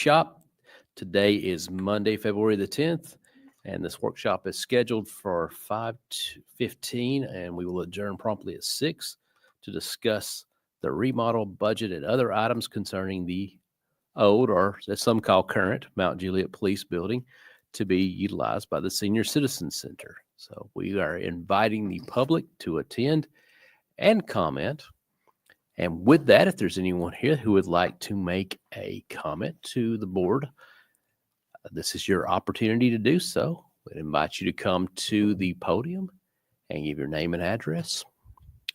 workshop. Today is Monday, February the 10th, and this workshop is scheduled for 5:15, and we will adjourn promptly at 6 to discuss the remodel budget and other items concerning the old, or as some call current, Mount Juliet Police Building to be utilized by the Senior Citizen Center. So we are inviting the public to attend and comment. And with that, if there's anyone here who would like to make a comment to the board, this is your opportunity to do so. We'd invite you to come to the podium and give your name and address,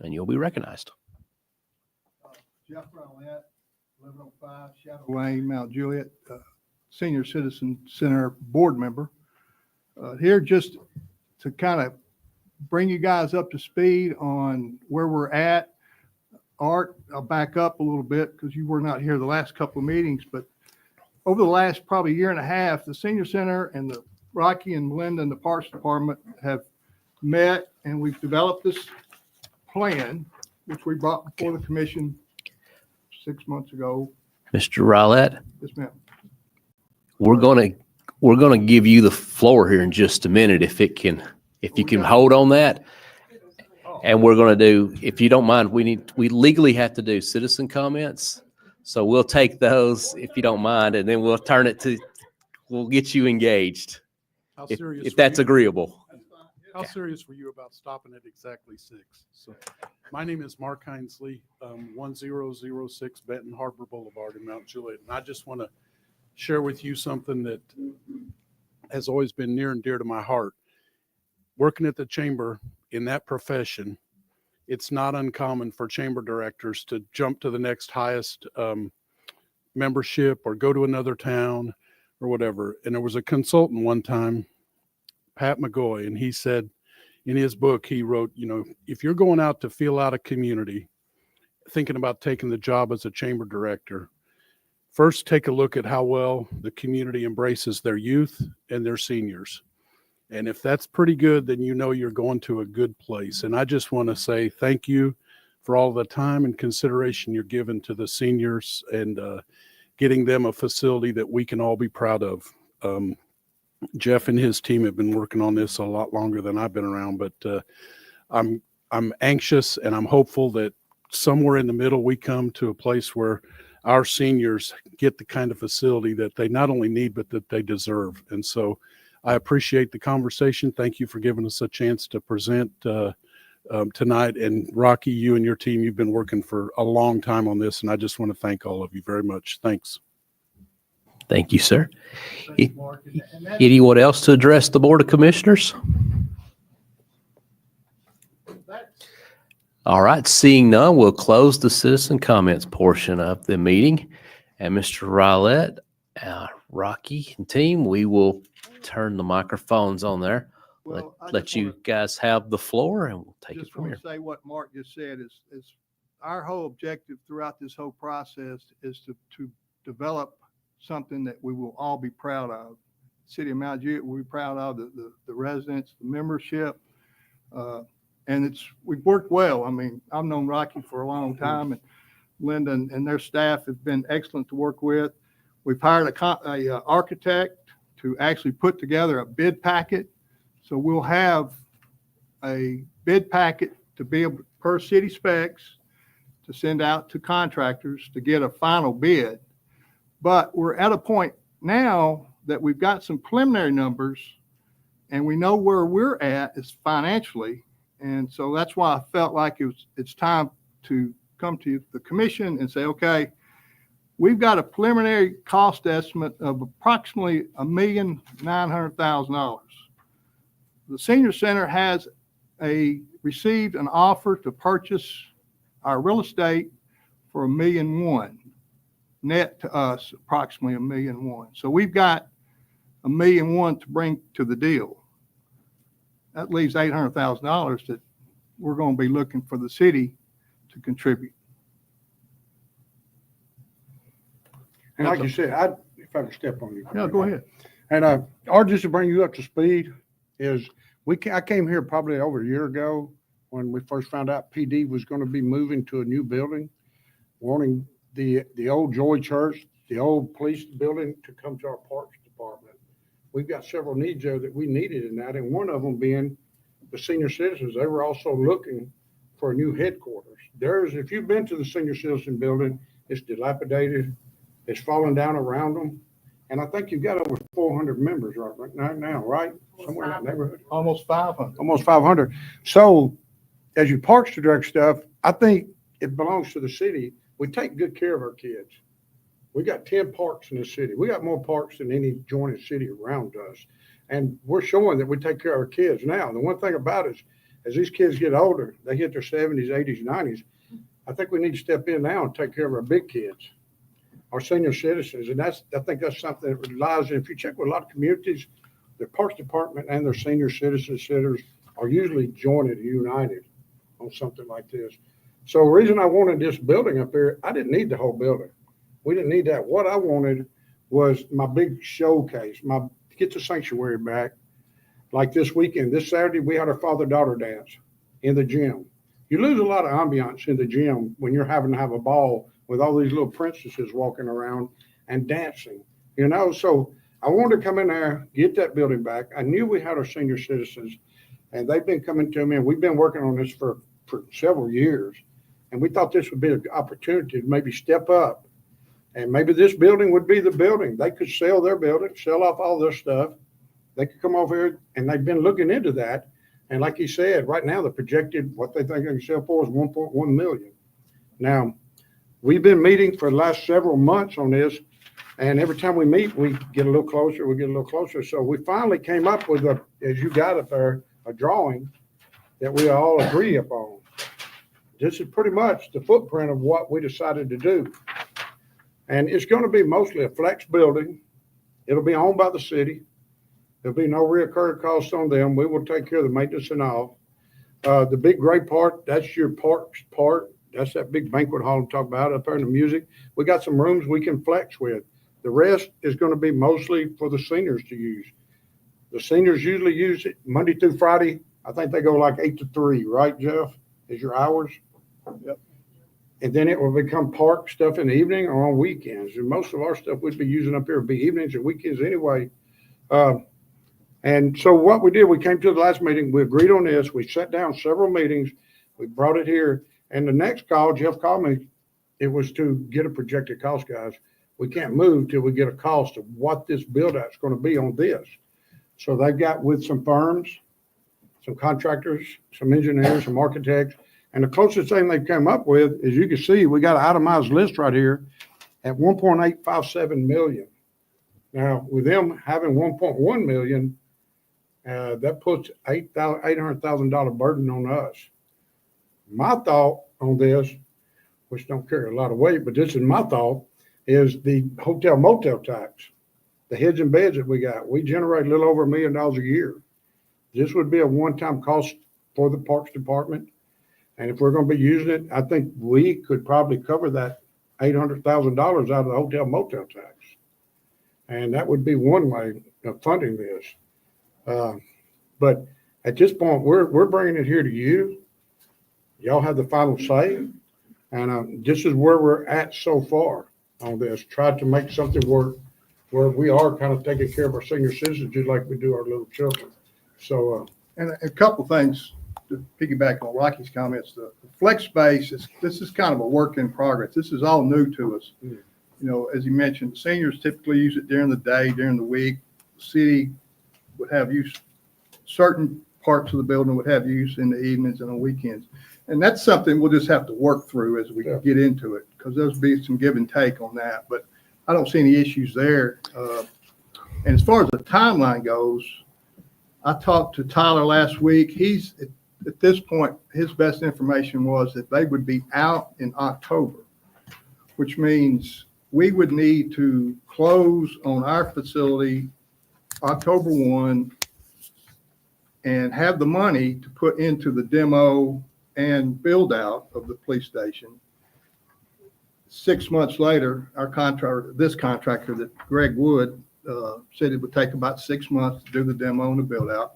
and you'll be recognized. Jeff Juliet, 1105 Shadow Lane, Mount Juliet, Senior Citizen Center board member. Here just to kind of bring you guys up to speed on where we're at. Art, I'll back up a little bit because you were not here the last couple of meetings, but over the last probably year and a half, the Senior Center and the Rocky and Melinda and the Parks Department have met, and we've developed this plan, which we brought before the commission 6 months ago. Mr. Rowlett, Yes, ma'am. we're gonna give you the floor here in just a minute if you can hold on that. And we're going to do, if you don't mind, we legally have to do citizen comments. So we'll take those if you don't mind, and then we'll we'll get you engaged. If that's agreeable. How serious were you about stopping at exactly 6? So my name is Mark Hinesley, 1006 Benton Harbor Boulevard in Mount Juliet. And I just want to share with you something that has always been near and dear to my heart. Working at the chamber in that profession, it's not uncommon for chamber directors to jump to the next highest membership or go to another town or whatever. And there was a consultant one time, Pat McGoy, and he said in his book, he wrote, if you're going out to feel out a community, thinking about taking the job as a chamber director, first take a look at how well the community embraces their youth and their seniors. And if that's pretty good, then you're going to a good place. And I just want to say thank you for all the time and consideration you're giving to the seniors and getting them a facility that we can all be proud of. Jeff and his team have been working on this a lot longer than I've been around, but I'm anxious and I'm hopeful that somewhere in the middle we come to a place where our seniors get the kind of facility that they not only need, but that they deserve. And so I appreciate the conversation. Thank you for giving us a chance to present tonight. And Rocky, you and your team, you've been working for a long time on this, and I just want to thank all of you very much. Thanks. Thank you, sir. Anyone else to address the Board of Commissioners? All right, seeing none, we'll close the citizen comments portion of the meeting. And Mr. Rowlett, Rocky and team, we will turn the microphones on there. Well, Let you guys have the floor, and we'll take it from here. Just want to say what Mark just said is our whole objective throughout this whole process is to develop something that we will all be proud of. City of Mount Juliet will be proud of, the residents, the membership, and we've worked well. I mean, I've known Rocky for a long time, and Linda and their staff have been excellent to work with. We've hired a architect to actually put together a bid packet. So we'll have a bid packet to be able, per city specs, to send out to contractors to get a final bid. But we're at a point now that we've got some preliminary numbers and we know where we're at is financially. And so that's why I felt like it's time to come to the commission and say, okay, we've got a preliminary cost estimate of approximately $1,900,000. The Senior Center has received an offer to purchase our real estate for $1.1 million, net to us approximately $1.1 million. So we've got $1.1 million to bring to the deal. That leaves $800,000 that we're going to be looking for the city to contribute. And like you said, if I can step on you. Yeah, go ahead. And just to bring you up to speed is I came here probably over a year ago when we first found out PD was going to be moving to a new building, wanting the old Joy Church the old police building to come to our parks department. We've got several needs there that we needed in that, and one of them being the senior citizens. They were also looking for a new headquarters. If you've been to the senior citizen building, it's dilapidated, it's fallen down around them. And I think you've got over 400 members right now, right? Somewhere in that neighborhood. Almost 500. Almost 500. So as you parks to direct stuff, I think it belongs to the city. We take good care of our kids. We got 10 parks in the city. We got more parks than any jointed city around us. And we're showing that we take care of our kids. Now, the one thing about it is, as these kids get older, they hit their 70s, 80s, 90s, I think we need to step in now and take care of our big kids, our senior citizens. And I think that's something that relies, if you check with a lot of communities, their parks department and their senior citizen centers are usually jointed, united on something like this. So the reason I wanted this building up here, I didn't need the whole building. We didn't need that. What I wanted was my big showcase, to get the sanctuary back. Like this weekend, this Saturday, we had our father-daughter dance in the gym. You lose a lot of ambiance in the gym when you're having to have a ball with all these little princesses walking around and dancing, So I wanted to come in there, get that building back. I knew we had our senior citizens, and they've been coming to me, and we've been working on this for several years. And we thought this would be an opportunity to maybe step up. And maybe this building would be the building. They could sell their building, sell off all their stuff. They could come over here, and they've been looking into that. And like you said, right now, the projected, what they think they can sell for is 1.1 million. Now, we've been meeting for the last several months on this, and every time we meet, we get a little closer. So we finally came up with as you got up there, a drawing that we all agree upon. This is pretty much the footprint of what we decided to do. And it's going to be mostly a flex building. It'll be owned by the city. There'll be no recurring costs on them. We will take care of the maintenance and all. The big gray part, that's your parks part. That's that big banquet hall I'm talking about up there in the music. We got some rooms we can flex with. The rest is going to be mostly for the seniors to use. The seniors usually use it Monday through Friday. I think they go like 8 to 3, right, Jeff? Is your hours? Yep. And then it will become park stuff in the evening or on weekends. And most of our stuff we'd be using up here would be evenings and weekends anyway. And so what we did, we came to the last meeting, we agreed on this, we sat down several meetings, we brought it here, and the next call, Jeff called me, it was to get a projected cost, guys. We can't move till we get a cost of what this build out's going to be on this. So they've got with some firms, some contractors, some engineers, some architects, and the closest thing they've come up with, as you can see, we got an itemized list right here at 1.857 million. Now, with them having 1.1 million, that puts $800,000 burden on us. My thought on this, which don't carry a lot of weight, but this is my thought, is the hotel motel tax, the heads and beds that we got. We generate a little over $1 million a year. This would be a one-time cost for the parks department. And if we're going to be using it, I think we could probably cover that $800,000 out of the hotel motel tax. And that would be one way of funding this. But at this point, we're bringing it here to you. Y'all have the final say. And this is where we're at so far on this. Try to make something work where we are kind of taking care of our senior citizens just like we do our little children. So, and a couple things to piggyback on Rocky's comments. The flex space, this is kind of a work in progress. This is all new to us. As you mentioned, seniors typically use it during the day, during the week. The city would have use, certain parts of the building would have use in the evenings and on weekends. And that's something we'll just have to work through as we get into it, because there'll be some give and take on that. But I don't see any issues there. And as far as the timeline goes, I talked to Tyler last week. He's at this point, his best information was that they would be out in October, which means we would need to close on our facility October 1 and have the money to put into the demo and build out of the police station. 6 months later, this contractor that Greg Wood said it would take about 6 months to do the demo and the build out.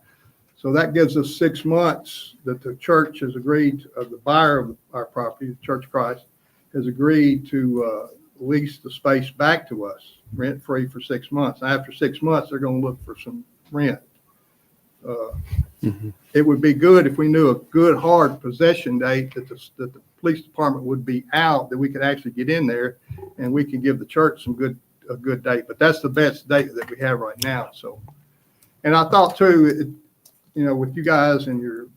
So that gives us 6 months that the church has agreed, the buyer of our property, the Church of Christ, has agreed to lease the space back to us, rent-free for 6 months. After 6 months, they're gonna look for some rent. It would be good if we knew a good hard possession date that the police department would be out, that we could actually get in there and we can give the church a good date. But that's the best date that we have right now. So, and I thought too, with you guys and your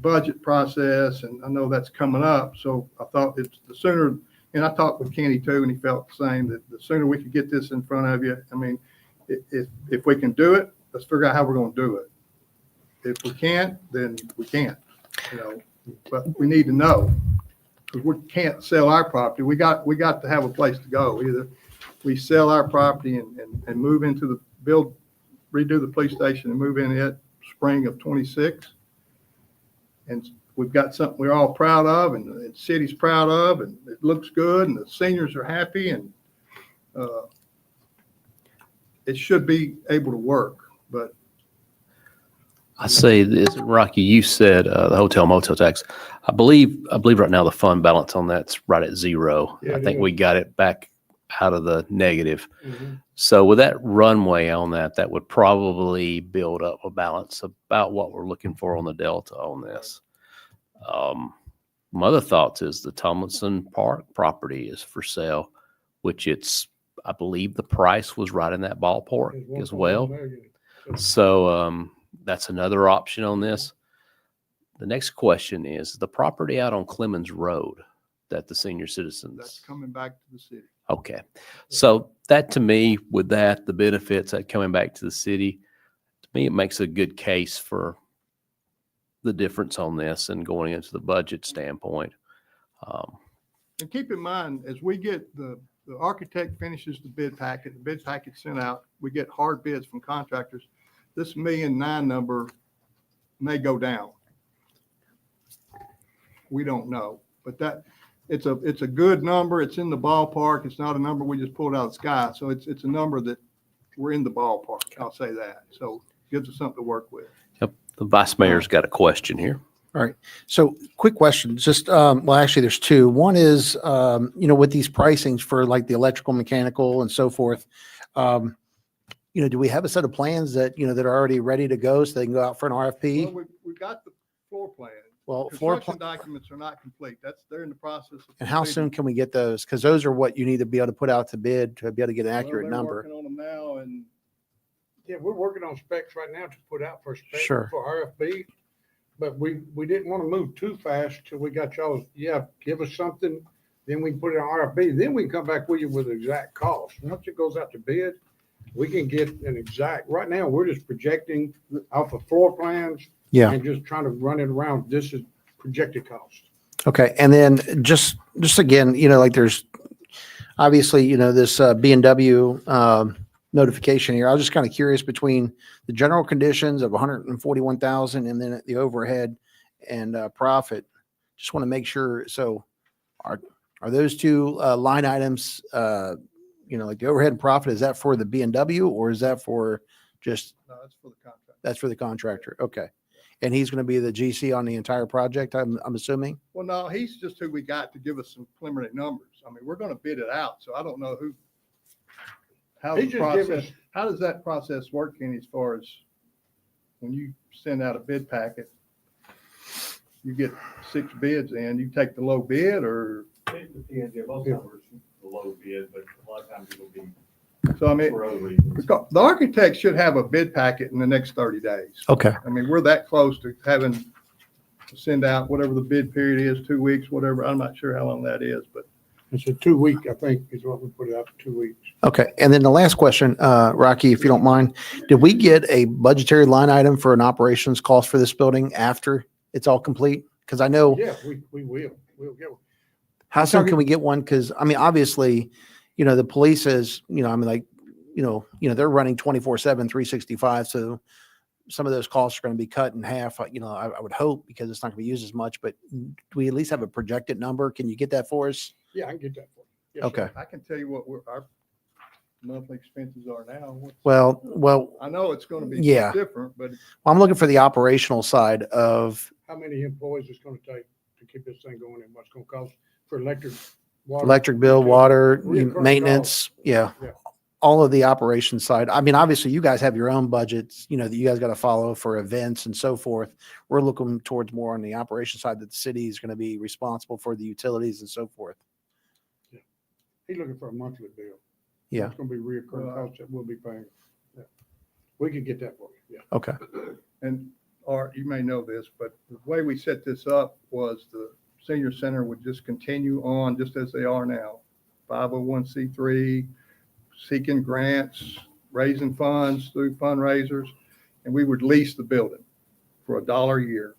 budget process, and I know that's coming up. So I thought it's the sooner, and I talked with Kenny too, and he felt the same, that the sooner we could get this in front of you. I mean, if we can do it, let's figure out how we're going to do it. If we can't, then we can't, but we need to know, because we can't sell our property. We got to have a place to go. Either we sell our property and move into redo the police station and move in it spring of 26. And we've got something we're all proud of, and the city's proud of, and it looks good, and the seniors are happy, and it should be able to work. But I say this, Rocky, you said the hotel motel tax. I believe right now the fund balance on that's right at zero. Yeah, I it think is. we got it back out of the negative. Mm-hmm. So with that runway on that would probably build up a balance about what we're looking for on the delta on this. My other thoughts is the Tomlinson Park property is for sale, which I believe the price was right in that ballpark as well. So that's another option on this. The next question is the property out on Clemens Road that the senior citizens. that's coming back to the city. Okay. So that to me, with that, the benefits that coming back to the city, to me, it makes a good case for the difference on this and going into the budget standpoint. And keep in mind, as we get the architect finishes the bid packet sent out, we get hard bids from contractors. This 1.9 million number may go down. We don't know, but it's a good number. It's in the ballpark. It's not a number we just pulled out of the sky. So it's a number that we're in the ballpark. I'll say that. So it gives us something to work with. Yep. The vice mayor's got a question here. All right. So quick question, just, well, actually there's two. One is, with these pricings for like the electrical, mechanical and so forth, do we have a set of plans that, that are already ready to go so they can go out for an RFP? Well, we've got the floor plan. Well, floor Construction plan, documents are not complete. They're in the process of. and how completing. soon can we get those? Because those are what you need to be able to put out to bid to be able to get an accurate They're number. working on them now, and Yeah, we're working on specs right now to put out for specs Sure. for RFP. But we didn't want to move too fast till we got y'all, give us something, then we can put it on RFP, then we can come back with you with the exact cost. Once it goes out to bid, we can get an exact, right now, we're just projecting off of floor plans. Yeah. And just trying to run it around, this is projected cost. Okay. And then just again, like there's obviously, this B&W notification here. I was just kind of curious between the general conditions of 141,000 and then the overhead and profit. Just want to make sure. So are those two line items, like the overhead and profit, is that for the B&W or is that for just, no, that's for the contract. that's for the contractor? Okay. And he's going to be the GC on the entire project, I'm assuming? Well, no, he's just who we got to give us some preliminary numbers. I mean, we're going to bid it out, so I don't know how He the just give process, us- how does that process work in as far as when you send out a bid packet, you get 6 bids in, you take the low bid, or, It depends, most numbers, the low bid, but a lot of times it'll be so I mean, for other reasons. because the architect should have a bid packet in the next 30 days. Okay. I mean, we're that close to having to send out whatever the bid period is, 2 weeks, whatever. I'm not sure how long that is, but It's a 2 week, I think, is what we put it out for 2 weeks. Okay. And then the last question, Rocky, if you don't mind, did we get a budgetary line item for an operations cost for this building after it's all complete? Because I know, Yeah, we will. We'll get one. how soon can we get one? Because I mean, obviously, the police is, they're running 24/7, 365. So some of those costs are going to be cut in half, I would hope, because it's not going to be used as much, but do we at least have a projected number? Can you get that for us? Yeah, I can get that for you. Yes, sir. Okay. I can tell you what our monthly expenses are now. Well, I know it's going to be Yeah. different, but I'm looking for the operational side of, How many employees it's gonna take to keep this thing going and what's gonna cost for electric electric bill, water, Reoccurring maintenance. Yeah. Yeah. All of the operations side. I mean, obviously you guys have your own budgets, that you guys got to follow for events and so forth. We're looking towards more on the operation side that the city is going to be responsible for the utilities and so forth. He's looking for a monthly bill. Yeah. It's gonna be reoccurring costs that we'll be paying. Yeah. We can get that for you, yeah. Okay. And Art, you may know this, but the way we set this up was the senior center would just continue on just as they are now. 501c3, seeking grants, raising funds through fundraisers, and we would lease the building for $1 a year.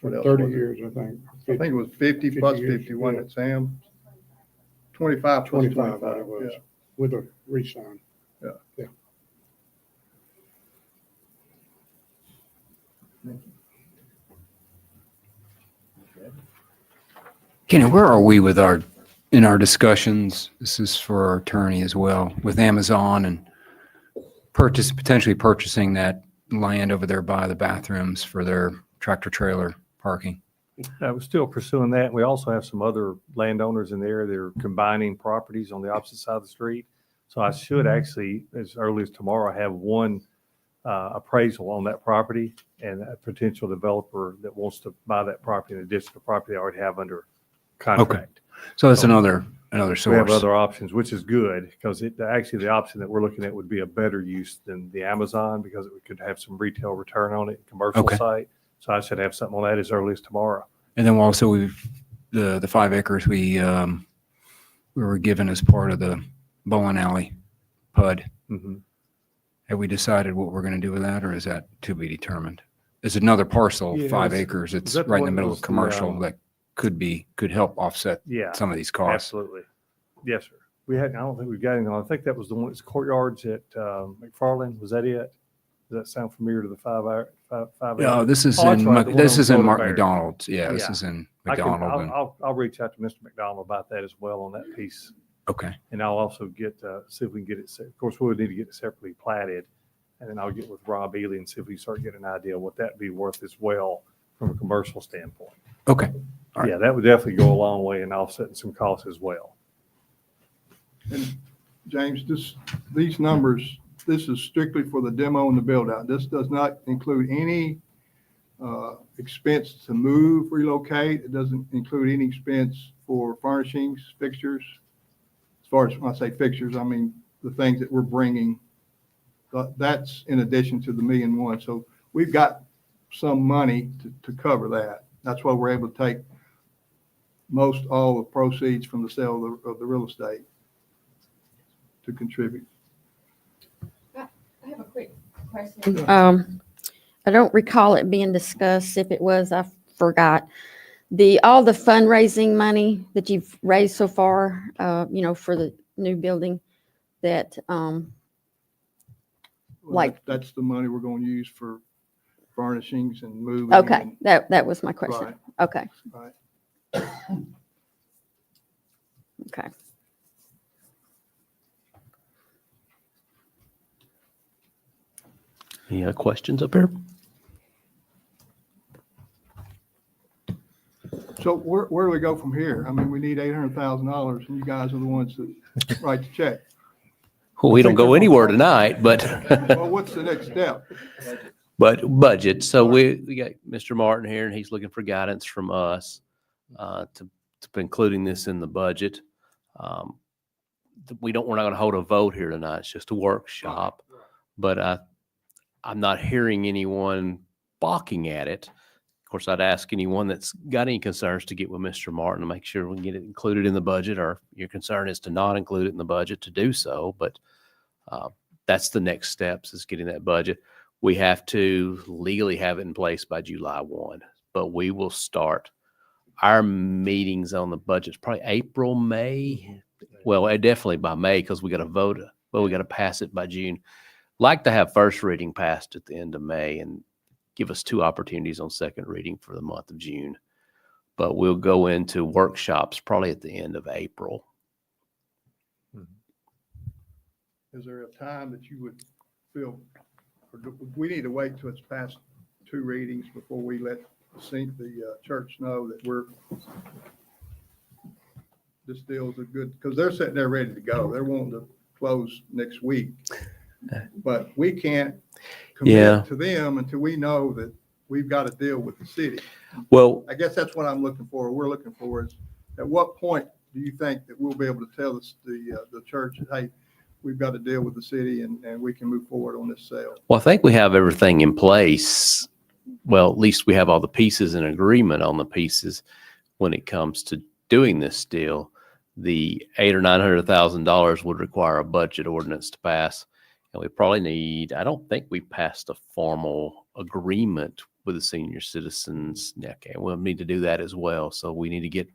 For What else 30 was it? years, I think. I think it was 50 plus 50 years, 50, wasn't yeah. it, Sam? 25 plus 25, 25, it was, yeah. with a re-sign. Kenny, where are we with in our discussions? This is for our attorney as well, with Amazon and potentially purchasing that land over there by the bathrooms for their tractor trailer parking. We're still pursuing that. We also have some other landowners in there. They're combining properties on the opposite side of the street. So I should actually, as early as tomorrow, have one appraisal on that property and a potential developer that wants to buy that property in addition to the property I already have under contract. So that's another We have source. other options, which is good because actually the option that we're looking at would be a better use than the Amazon because it could have some retail return on it, commercial Okay. site. So I should have something on that as early as tomorrow. And then also the 5 acres we were given as part of the bowling alley PUD. Mhm. Have we decided what we're going to do with that, or is that to be determined? It's another parcel, Yeah, 5 is acres. It's that the right in one the that middle was of the, commercial that could help offset Yeah. some of these costs. Absolutely. Yes, sir. I don't think we've got anything. I think that was the one, it's courtyards at McFarland. Was that it? Does that sound familiar to the 5 hour? Yeah, this is Oh, that's in, right, the one this on is in Mark Goldenberry. McDonald's. Yeah, this Yeah. is in I'll, McDonald. I'll reach out to Mr. McDonald about that as well on that piece. Okay. And I'll also see if we can get it, of course, we would need to get it separately platted. And then I'll get with Rob Ely and see if we start getting an idea of what that'd be worth as well from a commercial standpoint. Okay. All right. Yeah, that would definitely go a long way in offsetting some costs as well. And James, these numbers, this is strictly for the demo and the build out. This does not include any expense to move, relocate. It doesn't include any expense for furnishings, fixtures. As far as when I say fixtures, I mean the things that we're bringing. That's in addition to the $1.1 million. So we've got some money to cover that. That's why we're able to take most all the proceeds from the sale of the real estate to contribute. I have a quick question. I don't recall it being discussed. If it was, I forgot. All the fundraising money that you've raised so far, for the new building that, Well, Like- that's the money we're going to use for furnishings and moving. okay, and- that was my question. Right. Okay, Right. okay. Any other questions up here? So where do we go from here? I mean, we need $800,000 and you guys are the ones that write the check. Well, we don't go anywhere tonight, but Well, what's the next step? budget. So we got Mr. Martin here, and he's looking for guidance from us to including this in the budget. We're not going to hold a vote here tonight. It's just a workshop, but I'm not hearing anyone balking at it. Of course, I'd ask anyone that's got any concerns to get with Mr. Martin to make sure we can get it included in the budget, or if your concern is to not include it in the budget, to do so. But that's the next steps, is getting that budget. We have to legally have it in place by July 1, but we will start our meetings on the budget probably April, May. Well, definitely by May, because we got to vote. Well, we got to pass it by June. Like to have first reading passed at the end of May and give us 2 opportunities on second reading for the month of June. But we'll go into workshops probably at the end of April. Is there a time that you would feel, or do we need to wait till it's past 2 readings before we let the church know that we're this deal is a good, because they're sitting there ready to go. They're wanting to close next week. But we can't Yeah. commit to them until we know that we've got a deal with the city. Well, I guess that's what I'm looking for. We're looking for is, at what point do you think that we'll be able to tell the church, that, hey, we've got to deal with the city and we can move forward on this sale? well, I think we have everything in place. Well, at least we have all the pieces in agreement on the pieces when it comes to doing this deal. The $800,000 or $900,000 would require a budget ordinance to pass. And we probably need, I don't think we passed a formal agreement with the senior citizens. Okay, we'll need to do that as well. So we need to get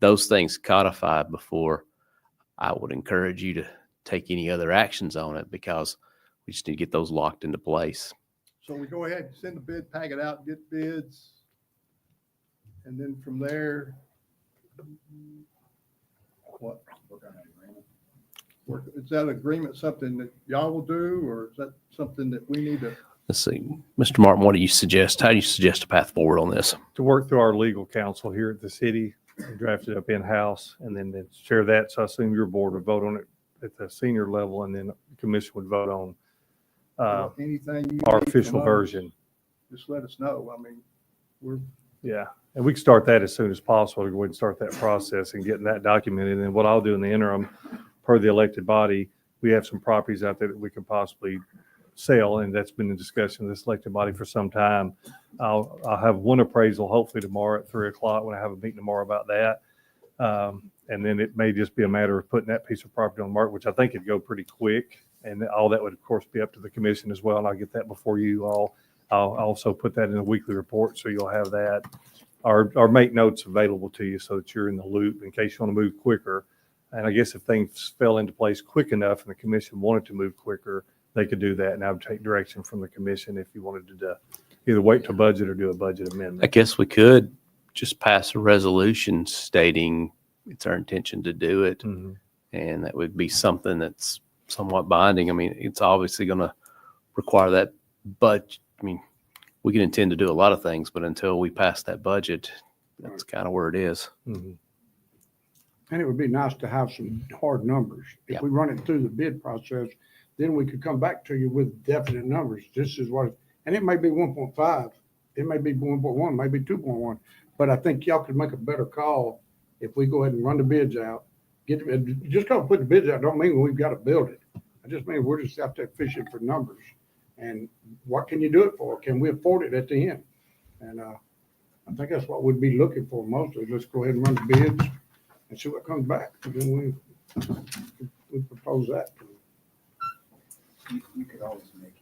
those things codified before I would encourage you to take any other actions on it, because we just need to get those locked into place. So we go ahead, send the bid, pack it out, get bids. And then from there, what? Is that agreement something that y'all will do, or is that something that we need to? Let's see, Mr. Martin, what do you suggest? How do you suggest a path forward on this? To work through our legal counsel here at the city, draft it up in-house, and then share that. So I assume your board would vote on it at the senior level, and then the commission would vote on Anything you our need official from us, version. just let us know. I mean, we're, Yeah, and we can start that as soon as possible to go ahead and start that process and getting that documented. And what I'll do in the interim, per the elected body, we have some properties out there that we could possibly sell, and that's been in discussion with this elected body for some time. I'll have one appraisal hopefully tomorrow at 3:00 when I have a meeting tomorrow about that. And then it may just be a matter of putting that piece of property on the market, which I think it'd go pretty quick. And all that would, of course, be up to the commission as well. And I'll get that before you all. I'll also put that in a weekly report, so you'll have that, or make notes available to you so that you're in the loop in case you want to move quicker. And I guess if things fell into place quick enough and the commission wanted to move quicker, they could do that. And I would take direction from the commission if you wanted to either wait to budget or do a budget I amendment. guess we could just pass a resolution stating it's our intention to do it. Mhm. And that would be something that's somewhat binding. I mean, it's obviously going to require that, but I mean, we can intend to do a lot of things, but until we pass that budget, that's kind of where it is. Mhm. And it would be nice to have some hard numbers. Yeah. If we run it through the bid process, then we could come back to you with definite numbers. This is what, and it may be 1.5, it may be 1.1, maybe 2.1. But I think y'all could make a better call if we go ahead and run the bids out. Just because we put the bids out don't mean we've got to build it. I just mean we're just out there fishing for numbers. And what can you do it for? Can we afford it at the end? And I think that's what we'd be looking for mostly. Let's go ahead and run the bids and see what comes back. And then we propose that. You could always make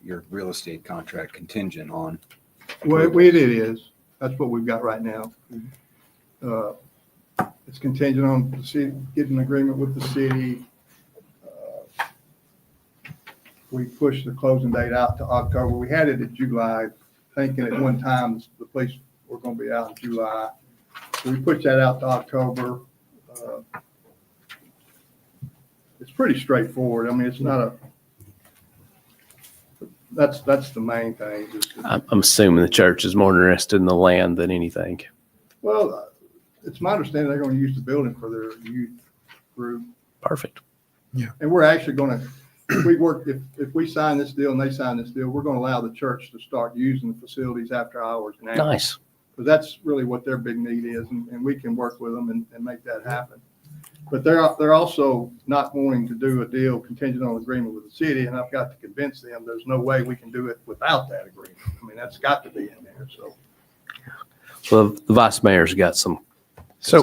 your real estate contract contingent on. well, it is. That's what we've got right now. It's contingent on the city, getting an agreement with the city. We pushed the closing date out to October. We had it in July, thinking at one time the police were going to be out in July. So we pushed that out to October. It's pretty straightforward. I mean, it's not that's the main thing. I'm assuming the church is more interested in the land than anything. Well, it's my understanding they're going to use the building for their youth group. Perfect. And we're actually going to, if we sign this deal and they sign this deal, we're going to allow the church to start using the facilities after hours now. Nice. Because that's really what their big need is, and we can work with them and make that happen. But they're also not wanting to do a deal contingent on agreement with the city, and I've got to convince them there's no way we can do it without that agreement. I mean, that's got to be in there, so. Well, the vice mayor's got some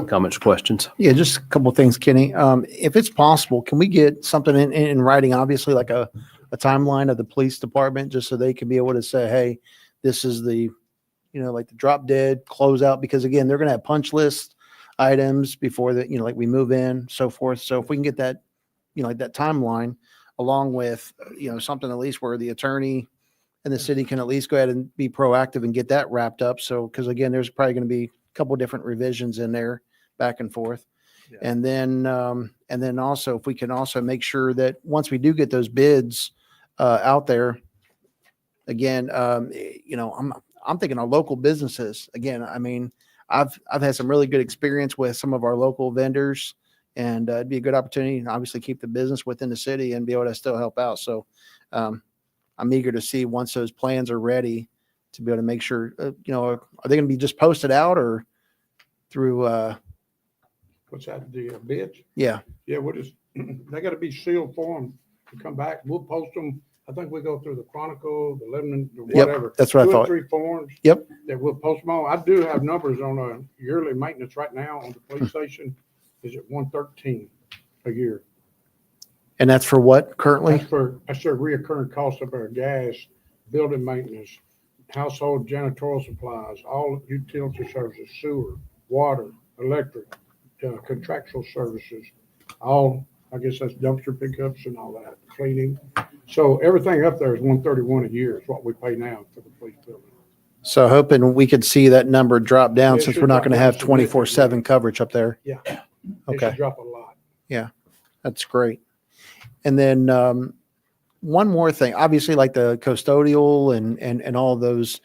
comments or questions. Yeah, just a couple of things, Kenny. If it's possible, can we get something in writing, obviously like a timeline of the police department, just so they can be able to say, hey, this is the, like the drop dead closeout, because again, they're going to have punch list items before that, like we move in, so forth. So if we can get that, like that timeline along with, something at least where the attorney and the city can at least go ahead and be proactive and get that wrapped up. So, because again, there's probably going to be a couple different revisions in there back and forth. Yeah. And then also, if we can also make sure that once we do get those bids out there, again, I'm thinking of local businesses. Again, I mean, I've had some really good experience with some of our local vendors, and it'd be a good opportunity to obviously keep the business within the city and be able to still help out. So I'm eager to see once those plans are ready to be able to make sure, are they going to be just posted out or through, What's that, the bids? yeah, Yeah, we'll just, they gotta be sealed for them to come back. We'll post them. I think we go through the Chronicle, the Lebanon, the whatever. that's what I 2 or thought. 3 forms. Yep. That we'll post them on. I do have numbers on a yearly maintenance right now on the police station. Is at 113 a year. And that's for what currently? That's their reoccurring cost of our gas, building maintenance, household janitorial supplies, all utility services, sewer, water, electric, contractual services, all, I guess that's dumpster pickups and all that, cleaning. So everything up there is 131 a year is what we pay now for the police building. So hoping we could see that number drop down Yeah, it since should we're not drop going to down have significantly. 24/7 coverage up there. Yeah. It Okay. should drop a lot. That's great. And then one more thing, obviously like the custodial and all those.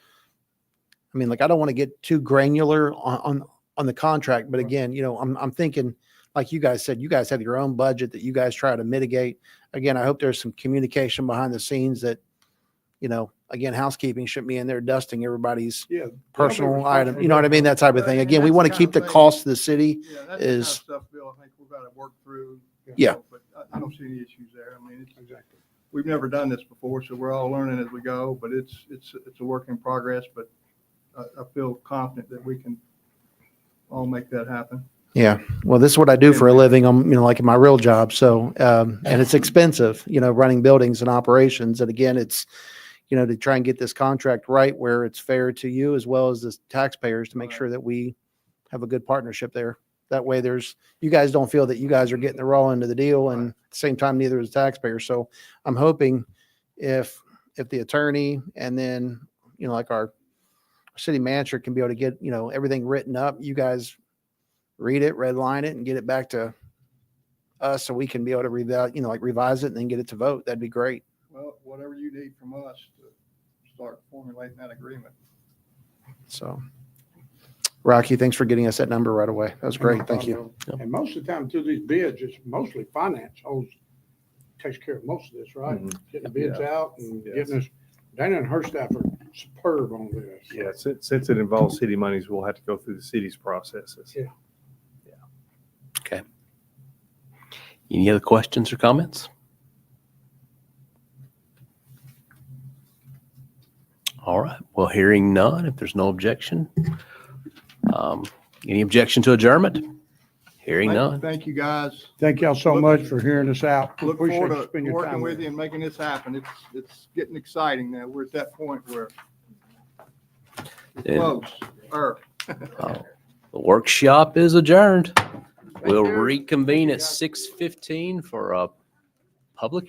I mean, like, I don't want to get too granular on the contract, but again, I'm thinking, like you guys said, you guys have your own budget that you guys try to mitigate. Again, I hope there's some communication behind the scenes that, again, housekeeping shouldn't be in there dusting everybody's Yeah. personal item. You know what I mean? That type of thing. Again, we want to keep the cost to the city. Yeah, that's the kind of is- stuff, Bill, I think we've got to work through. Yeah. But I don't see any issues there. I mean, Exactly. we've never done this before, so we're all learning as we go, but it's a work in progress, but I feel confident that we can all make that happen. Yeah. Well, this is what I do for a living. I'm, like in my real job. So, and it's expensive, running buildings and operations. And again, it's, to try and get this contract right where it's fair to you as well as the taxpayers to make Right. sure that we have a good partnership there. That way you guys don't feel that you guys are getting the raw end of the deal, and at the same time, neither is the taxpayer. So I'm hoping if the attorney and then, like our city manager can be able to get, everything written up, you guys read it, redline it, and get it back to us so we can be able to revise it and then get it to vote. That'd be great. Well, whatever you need from us to start formulating that agreement. So Rocky, thanks for getting us that number right away. That was great. Thank you. And most of the time through these bids, it's mostly finance takes care of most of this, right? Getting the bids out and getting us, Dana and her staff are superb on this. Yeah, since it involves city monies, we'll have to go through the city's processes. Yeah. Okay. Any other questions or comments? All right. Well, hearing none, if there's no objection, any objection to adjournment? Hearing none. Thank you, guys. Thank y'all so much for hearing us out. Look Appreciate forward you to spending your working time with you and making this happen. It's getting exciting now. We're at that point where it's Yeah. close. The workshop is adjourned. We'll you. reconvene at 6:15 for a public